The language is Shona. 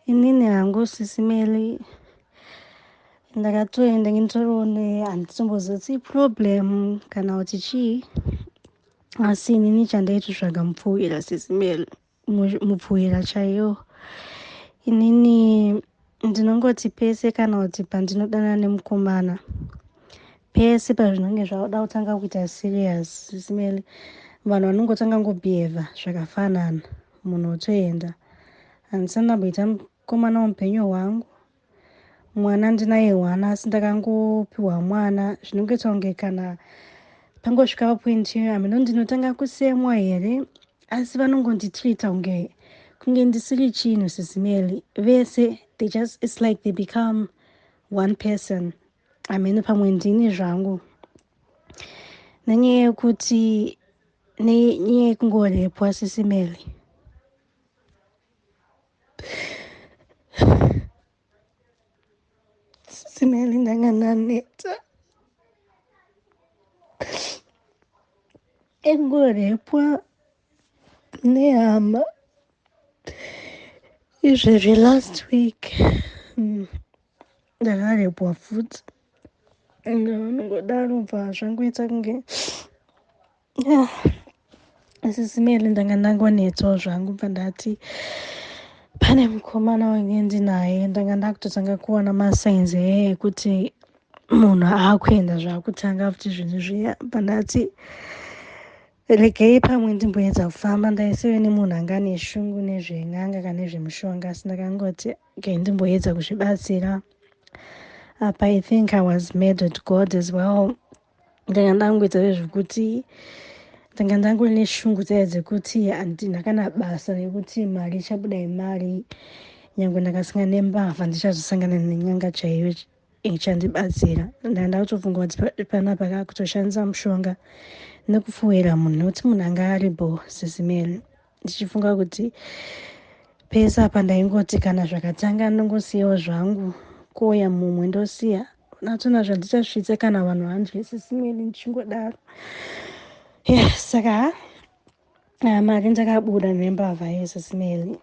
inini hangu sisimeli ndakatoenda ngintorione handitombozotsi problem kana kuti chii, asi inini chandaitotsvaga mupfuhwira sisimeli, mupfuhwira chaiyo. Inini ndinongoti pese kana kuti pandinodana nemukomana, pese pazvinenge zvauda kutanga kuita serious sisimeli, vanhu vanongotanga ngobhihevha zvakafanana, munhu otoenda. Handisana kuita mukomana mupenyu hwangu, mwana ndinaye hwana, asi ndakangopiwa mwana. Zvinongoita kunge kana pangosvika papoindi iyo hamino ndinotanga kusemwa here, asi vanongonditreata kunge ndisiri chinhu sisimeli. Vese it's like they become one person. Hameno pamwe ndini zvangu, nenyaya yekuti nenyaya yekungorepwa sisimeli. Sisimeli ndanga ndaneta engorepwa nehama izvezvi last week. Ndakarepwa futi, nongodaro bva zvangoita kunge sisimeli ndanga ndangonetsawo zvangu pandati pane mukomana wange ndinaye. Ndanga ndakutotanga kuona masainzi ekuti munhu aakuenda zvakutanga futi zvinhu zviya. Pandati regei pamwe ndimboedza kufamba, ndaisiwe nemunhu anga ane shungu nezven'anga kana nezvemushonga, asi ndakangoti okay, ndimboedza kuzvibatsira. Apa I think I was made with God as well. Ndanga ndangoita zvezvekuti ndanga ndangori neshungu dzaya dzekuti handina kana basa rekuti mari ichabuda imari. Nyange ndakasangana nembavha ndichazosangana nenyanga chaiyo ichandibatsira. Ndanga ndakutofunga kuti panapa kakutoshandisa mushonga nekupfuhwira munhu, nokuti munhu anga aribo sisimeli. Ndichifunga kuti pese apa ndaingoti kana zvakatanga ndongosiyawo zvangu, kouya mumwe ndosiya. Natona zvandichasvitsa kana vanhu handye sisimeli, ndichingodaro. Saka mari ndakabuda nembavha yesisimeli.